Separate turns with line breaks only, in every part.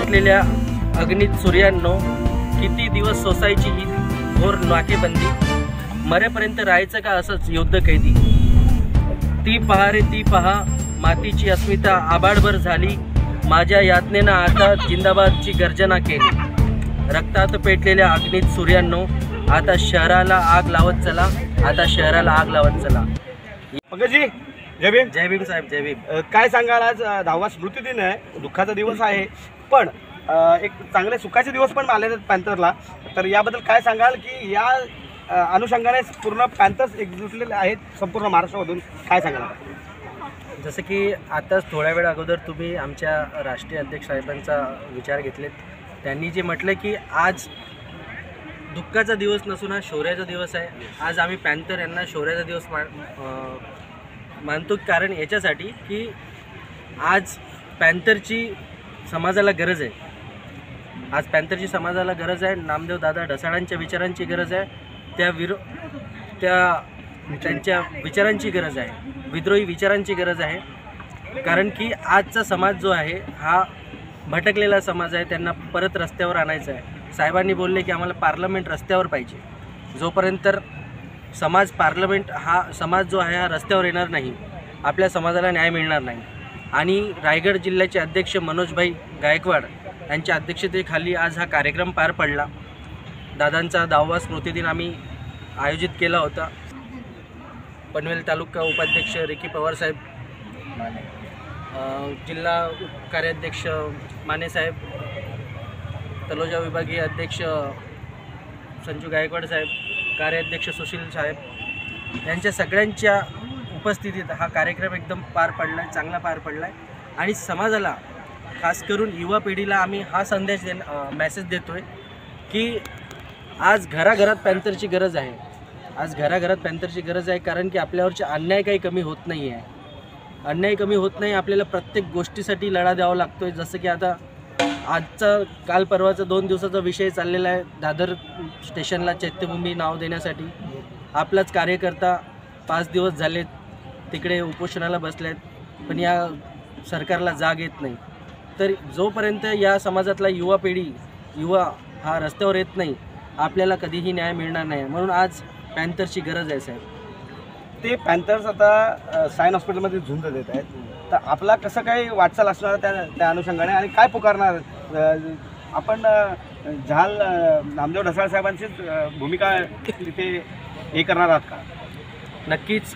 पेटलेल्या अग्नीत सूर्यांनो, किती दिवस सोसायची ही घोर नाकेबंदी, मरेपर्यंत राहायचं का असंच युद्ध कैदी। ती पहा रे ती पहा, मातीची अस्मिता आबाडभर झाली, माझ्या यातनेनं आता जिंदाबादची गर्जना केली। रक्तात पेटलेल्या अग्नीत सूर्यांनो, आता शहराला आग लावत चला, आता शहराला आग लावत चला।
पंकजी, जय भीम।
जय भीम साहेब, जय भीम।
काय सांगाल, आज 10वा स्मृतिदिन आहे, दुःखाचा दिवस आहे, पण एक चांगले सुखाचे दिवस पण आले आहेत पॅन्थरला, तर याबद्दल काय सांगाल की या अनुषंगाने पूर्ण पॅन्थर्स एकजुटलेले आहेत संपूर्ण महाराष्ट्रामधून, काय सांगाल?
जसं की आताच थोड्या वेळ अगोदर तुम्ही आमच्या राष्ट्रीय अध्यक्ष साहेबांचा विचार घेतलेत, त्यांनी जे म्हटलं की आज दुःखाचा दिवस नसून हा शौर्याचा दिवस आहे। आज आम्ही पॅन्थर यांना शौर्याचा दिवस मानतो, कारण याच्यासाठी की आज पॅन्थरची समाजाला गरज आहे। आज पॅन्थरची समाजाला गरज आहे, नामदेव दादा ढसाळांच्या विचारांची गरज आहे, त्यांच्या विचारांची गरज आहे, विद्रोही विचारांची गरज आहे। कारण की आजचा समाज जो आहे हा भटकलेला समाज आहे, त्यांना परत रस्त्यावर आणायचं आहे। साहेबांनी बोलले की आम्हाला पार्लमेंट रस्त्यावर पाहिजे, जोपर्यंत पार्लमेंट हा समाज जो आहे हा रस्त्यावर येणार नाही, आपल्या समाजाला न्याय मिळणार नाही। आणि रायगड जिल्ह्याचे अध्यक्ष मनोजभाई गायकवाड यांच्या अध्यक्षतेखाली आज हा कार्यक्रम पार पडला। दादांचा 10वा स्मृतिदिन आम्ही आयोजित केला होता। पनवेल तालुका उपाध्यक्ष रिकी पवार साहेब, जिल्हा कार्याध्यक्ष माने साहेब, तलोजा विभागीय अध्यक्ष संजू गायकवाड साहेब, कार्याध्यक्ष सुशील साहेब यांच्या सगळ्यांच्या उपस्थितीत हा कार्यक्रम एकदम पार पडला आहे, चांगला पार पडला आहे। आणि समाजाला, खास करून युवा पिढीला आम्ही हा संदेश मेसेज देतो आहे की आज घराघरात पॅन्थरची गरज आहे। आज घराघरात पॅन्थरची गरज आहे, कारण की आपल्यावरचे अन्याय काही कमी होत नाही आहे, अन्याय कमी होत नाही, आपल्याला प्रत्येक गोष्टीसाठी लढा द्यावा लागतो आहे। जसं की आता आजचा काल परवाचा 2 दिवसाचा विषय चाललेला आहे, दादर स्टेशनला चैत्यभूमी नाव देण्यासाठी आपलाच कार्यकर्ता 5 दिवस झालेत तिकडे उपोषणाला बसलेत, पण या सरकारला जाग येत नाही। तर जोपर्यंत या समाजातला युवा हा रस्त्यावर येत नाही, आपल्याला कधीही न्याय मिळणार नाही। म्हणून आज पॅन्थरची गरज आहे साहेब।
ते पॅन्थर्स आता सायन हॉस्पिटलमध्ये झुंज देत आहेत, तर आपला कसं काही वाटचाल असणार त्या अनुषंगाने, आणि काय पुकारणार आपण? जहाल नामदेव ढसाळ साहेबांचीच भूमिका तिथे हे करणार आहात का?
नक्कीच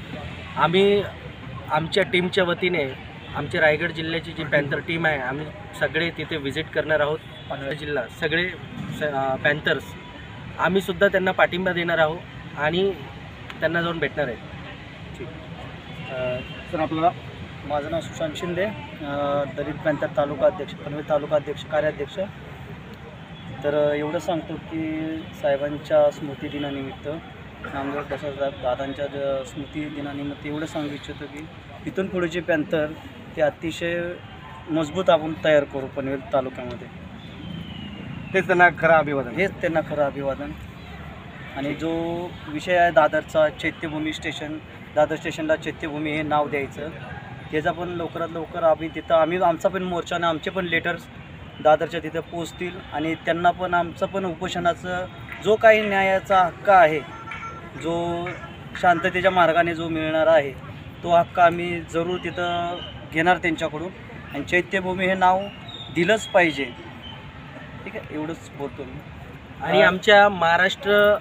आम्ही आमच्या टीमच्या वतीने, आमच्या रायगड जिल्ह्याची जी पॅन्थर टीम आहे, आम्ही सगळे तिथे व्हिजिट करणार आहोत। पनवेल जिल्हा सगळे पॅन्थर्स आम्हीसुद्धा त्यांना पाठिंबा देणार आहोत आणि त्यांना जाऊन भेटणार आहे।
ठीक सर, आपल्याला?
माझं नाव सुशांत शिंदे, दलित पॅन्थर तालुका अध्यक्ष, पनवेल तालुका अध्यक्ष, कार्याध्यक्ष। तर एवढं सांगतो की साहेबांच्या स्मृतिदिनानिमित्त, नामदेव ढसाळ दादांच्या स्मृतिदिनानिमित्त एवढं सांगू इच्छितो की इथून पुढेचे पॅन्थर ते अतिशय मजबूत आपण तयार करू पनवेल तालुक्यामध्ये।
हेच त्यांना खरं अभिवादन,
हेच त्यांना खरं अभिवादन। आणि जो विषय आहे दादरचा, चैत्यभूमी स्टेशन, दादर स्टेशनला चैत्यभूमी हे नाव द्यायचं, त्याचा पण लवकरात लवकर आम्ही आमचा पण मोर्चा आणि आमचे पण लेटर्स दादरच्या तिथं पोचतील, आणि त्यांना पण आमचं पण उपोषणाचं जो काही न्यायाचा हक्क आहे, जो शांततेच्या मार्गाने जो मिळणार आहे, तो हक्क आम्ही जरूर तिथं घेणार त्यांच्याकडून, आणि चैत्यभूमी हे नाव दिलंच पाहिजे। ठीक आहे, एवढंच बोलतो मी।
आणि आमच्या महाराष्ट्र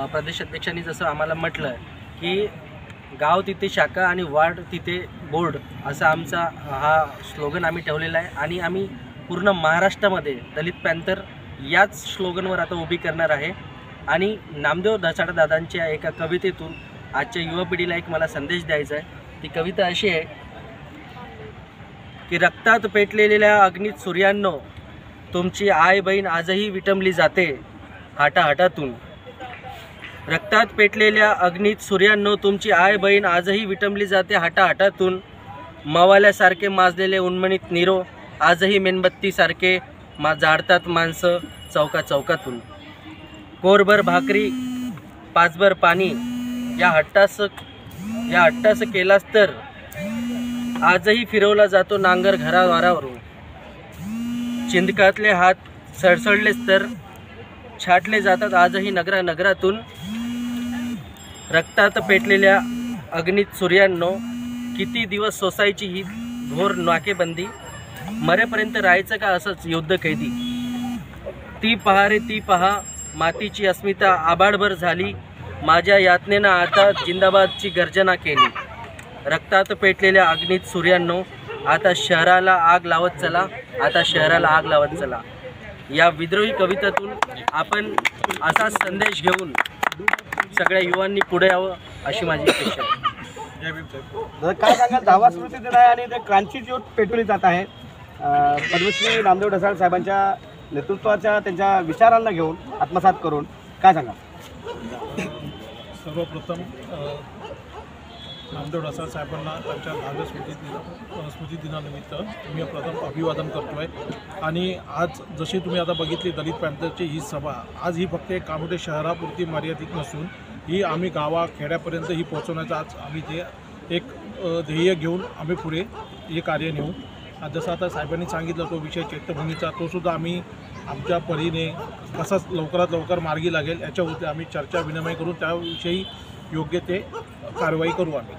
प्रदेशाध्यक्षांनी जसं आम्हाला म्हटलं की गाव तिथे शाखा आणि वार्ड तिथे बोर्ड, असा आमचा हा स्लोगन आम्ही ठेवलेला आहे। आणि आम्ही पूर्ण महाराष्ट्रामध्ये दलित पॅन्थर याच स्लोगनवर आता उभी करणार आहे। आणि नामदेव ढसाळ दादांच्या एका कवितेतून आजच्या युवा पिढीला एक मला संदेश द्यायचा आहे। ती कविता अशी आहे की रक्तात पेटलेल्या अग्नीत सूर्यांनो, तुमची आई बहीण आजही विटंबली जाते हाटाहाटातून। रक्तात पेटलेल्या अग्नीत सूर्यांनो, तुमची आई बहीण आजही विटंबली जाते हाटाहाटातून। मवाल्यासारखे माजलेले उन्मळीत नीरो, आजही मेणबत्तीसारखे जाळतात माणसं चौका चौकातून। कोरभर भाकरी, पाचभर पाणी, या हट्टास केलास तर आजही फिरवला जातो नांगर घरावारावरून। चिंदकातले हात सळसळलेच तर छाटले जातात आजही नगरातून रक्तात पेटलेल्या अग्नीत सूर्यांनो. किती दिवस सोसायची ही घोर नाकेबंदी, मरेपर्यंत राहायचं का असंच युद्ध कैदी. ती पहा रे ती पहा, मातीची अस्मिता आबाडभर झाली, माझ्या यातनेनं आता जिंदाबादची गर्जना केली. रक्तात पेटलेल्या अग्नीत सूर्यांनो, आता शहराला आग लावत चला, आता शहराला आग लावत चला. या विद्रोही कवितेतून आपण असा संदेश घेऊन सगळ्या युवांनी पुढे यावं अशी माझी अपेक्षा आहे.
दादा, काय सांगाल, 10वा स्मृती दिन आहे आणि ते क्रांती ज्योत पेटवली जात आहे. पद्मश्री नामदेव ढसाळ साहेबांच्या नेतृत्वाच्या त्यांच्या विचारांना घेऊन आत्मसात करून काय सांगाल?
सर्वप्रथम नामदेव ढसाळ साहेबांना त्यांच्या 10व्या स्मृती दिनानिमित्त मी प्रथम अभिवादन करतो आहे. आणि आज जशी तुम्ही आता बघितली दलित पॅन्थरची ही सभा, आज ही फक्त एक कामोठे शहरापुरती मर्यादित नसून ही आम्ही गावाखेड्यापर्यंत ही पोहोचवण्याचं आज आम्ही ते एक ध्येय घेऊन आम्ही पुढे हे कार्य नेऊ. जसं आता साहेबांनी सांगितलं तो विषय चैत्यभूमीचा, तोसुद्धा आम्ही आमच्या परीने कसा लवकरात लवकर मार्गी लागेल याच्यावरती आम्ही चर्चा विनिमय करून त्याविषयी योग्य ते कारवाई करू आम्ही.